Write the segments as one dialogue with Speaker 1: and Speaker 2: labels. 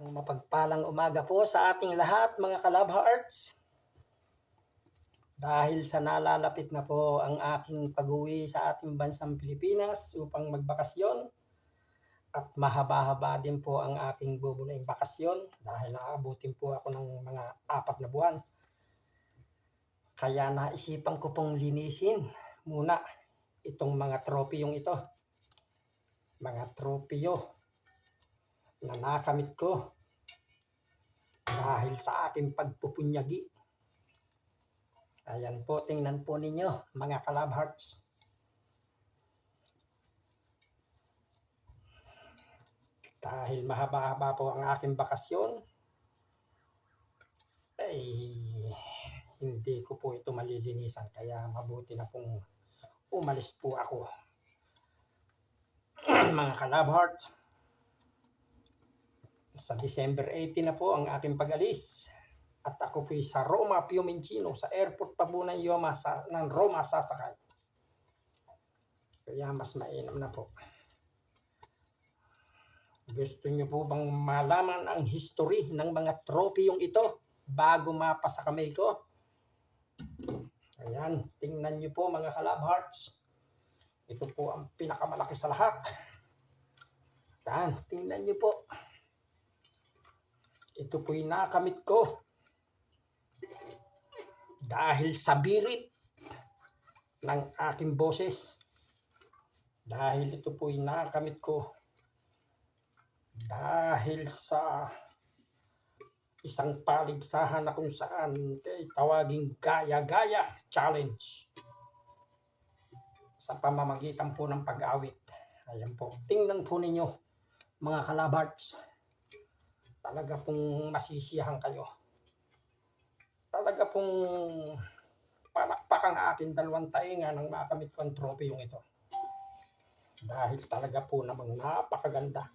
Speaker 1: Mapagpalang umaga po sa ating lahat mga ka-Love Hearts. Dahil sa nalalapit na po ang aking pag-uwi sa ating bansang Pilipinas upang magbakasyon at mahaba-haba din po ang aking bubunuing bakasyon dahil aabutin po ako ng mga 4 na buwan. Kaya naisipan ko pong linisin muna itong mga tropiyong ito. Mga tropiyo na nakamit ko dahil sa aking pagpupunyagi. Ayan po, tingnan po ninyo mga ka-Love Hearts. Dahil mahaba-haba po ang aking bakasyon, ay hindi ko po ito malilinisan. Kaya mabuti na pong umalis po ako. Mga ka-Love Hearts, sa December 18 na po ang aking pag-alis. At ako po sa Roma Fiumicino, sa airport pa po ng Roma sasakay. Kaya mas mainam na po. Gusto niyo po bang malaman ang history ng mga tropiyong ito bago mapasa kamay ko? Ayan, tingnan niyo po mga ka-Love Hearts. Ito po ang pinakamalaki sa lahat. Ayan, tingnan niyo po. Ito po'y nakamit ko dahil sa birit ng aking boses. Dahil ito po'y nakamit ko dahil sa isang paligsahan na kung saan kay tawaging Gaya-Gaya Challenge sa pamamagitan po ng pag-awit. Ayan po, tingnan po ninyo mga ka-Love Hearts. Talaga pong masisiyahan kayo. Talaga pong palakpak ang aking 2 tainga nang makamit ko ang tropiyong ito. Dahil talaga po namang napakaganda.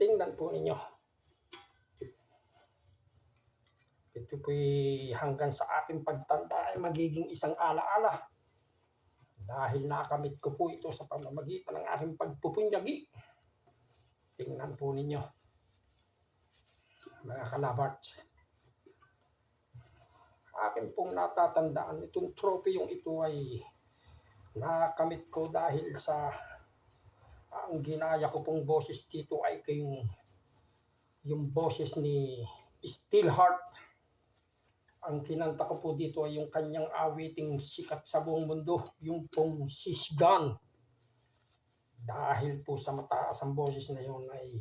Speaker 1: Tingnan po ninyo. Ito po'y hanggang sa aking pagtanda ay magiging isang alaala. Dahil nakamit ko po ito sa pamamagitan ng aking pagpupunyagi. Tingnan po ninyo mga ka-Love Hearts. Akin pong natatandaan itong tropiyong ito ay nakamit ko dahil sa ang ginaya ko pong boses dito ay yung boses ni Steelheart. Ang kinanta ko po dito ay yung kanyang awiting sikat sa buong mundo, yung pong She's Gone. Dahil po sa mataas ang boses na yun ay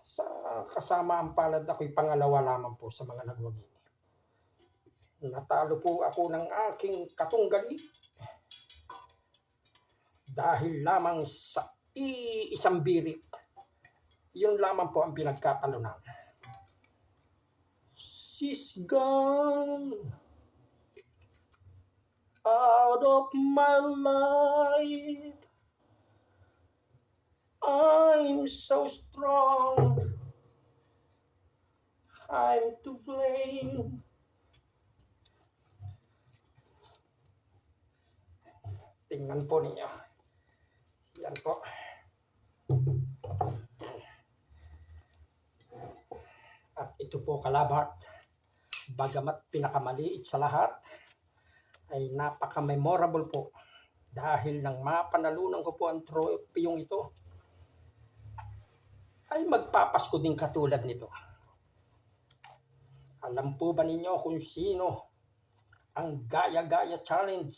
Speaker 1: sa kasama ang palad ako'y pangalawa lamang po sa mga nagwagi. Natalo po ako ng aking katunggali dahil lamang sa isang birit. Yun lamang po ang pinagkatalunan. She's gone out of my life. I'm so strong. I'm to blame. Tingnan po ninyo. Yan po. At ito po ka-Love Heart. Bagamat pinakamaliit sa lahat, ay napaka-memorable po. Dahil nang mapanalunan ko po ang tropiyong ito, ay magpapasko din katulad nito. Alam po ba ninyo kung sino ang Gaya-Gaya Challenge?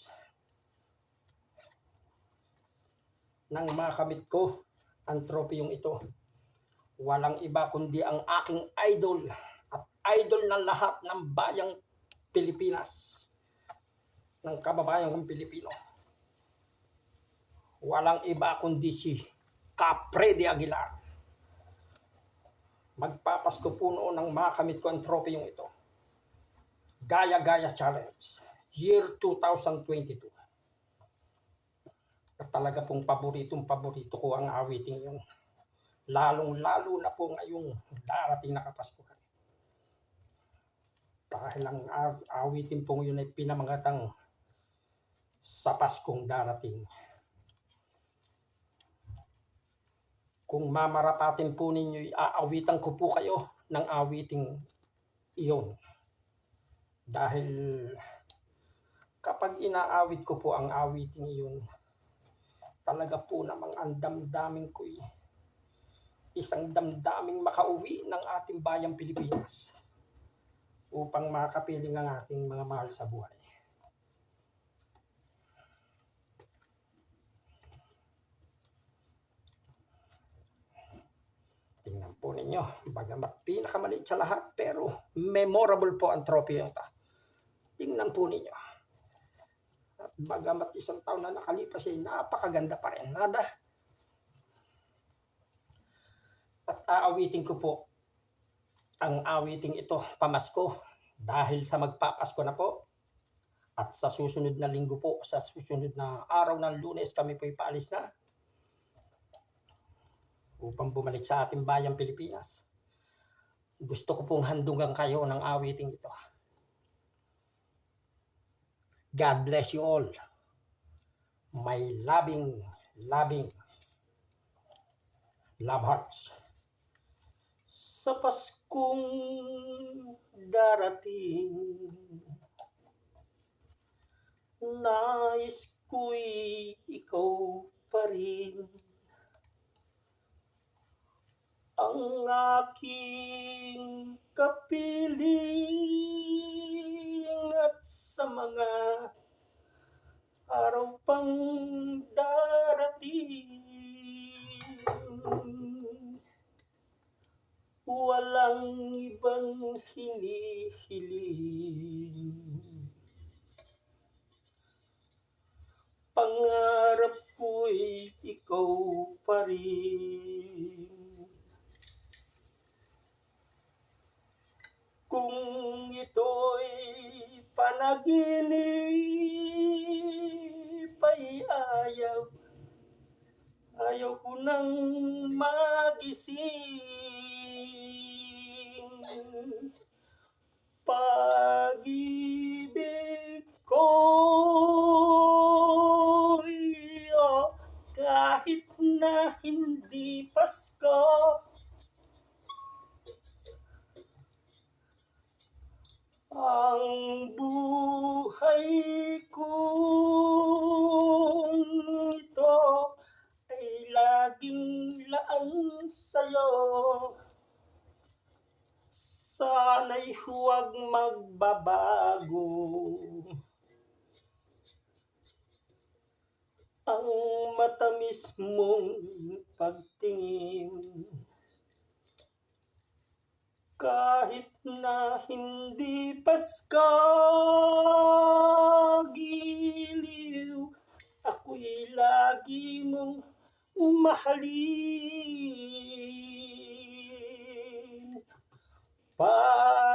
Speaker 1: Nang makamit ko ang tropiyong ito, walang iba kundi ang aking idol at idol ng lahat ng bayang Pilipinas, ng kababayan kong Pilipino. Walang iba kundi si Capre Aguilar. Magpapasko po noon nang makamit ko ang tropiyong ito. Gaya-Gaya Challenge, year 2022. At talaga pong paborito ko ang awiting yun. Lalong-lalo na po ngayong darating na Kapaskuhan. Dahil ang awiting pong yun ay pinamangatang sa Paskong darating. Kung mamarapatin po ninyo, aawitan ko po kayo ng awiting iyon. Dahil kapag inaawit ko po ang awiting iyon, talaga po namang ang damdamin ko'y isang damdaming makauwi ng ating bayang Pilipinas upang makapiling ang aking mga mahal sa buhay. Tingnan po ninyo, bagamat pinakamaliit sa lahat, pero memorable po ang trophy ito. Tingnan po ninyo. At bagamat isang taon na nakalipas, napakaganda pa rin. Nada. At aawitin ko po ang awiting ito pamasko dahil sa magpapasko na po. At sa susunod na linggo po, sa susunod na araw ng Lunes, kami po'y paalis na upang bumalik sa ating bayang Pilipinas. Gusto ko pong handungan kayo ng awiting ito. God bless you all. My loving love hearts. Sa Paskong darating, nais ko'y ikaw pa rin ang aking kapiling, at sa mga araw pang darating, walang ibang hinihiling. Pangarap ko'y ikaw pa rin. Kung ito'y panaginip, ay ayaw ko nang magising. Pag-ibig ko'y kahit na hindi Pasko, ang buhay kong ito ay laging laan sa'yo. Sana'y huwag magbabago ang matamis mong pagtingin. Kahit na hindi Pasko, giliw, ako'y lagi mong mahalin.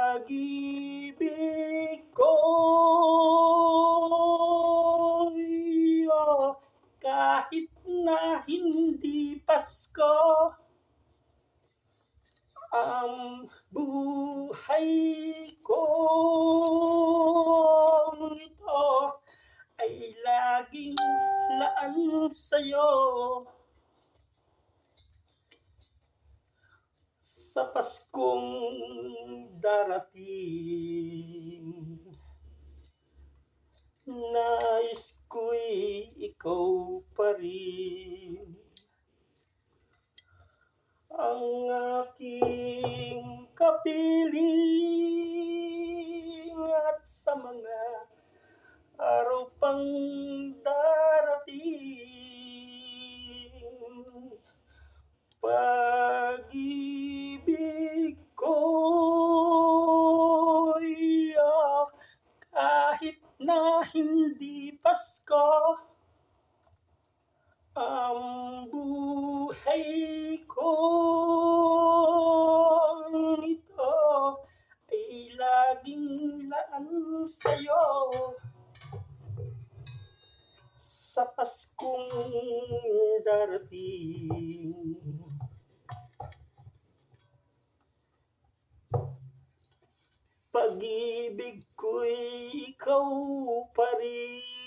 Speaker 1: Pag-ibig ko'y kahit na hindi Pasko, ang buhay ko ito ay laging laan sa'yo. Sa Paskong darating, nais ko'y ikaw pa rin ang aking kapiling, at sa mga araw pang darating, pag-ibig ko'y kahit na hindi Pasko, ang buhay ko ito ay laging laan sa'yo. Sa Paskong darating, pag-ibig ko'y ikaw pa rin.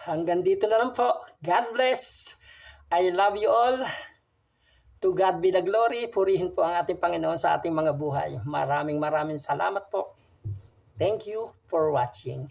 Speaker 1: Hanggang dito na lang po. God bless. I love you all. To God be the glory. Purihin po ang ating Panginoon sa ating mga buhay. Maraming salamat po. Thank you for watching.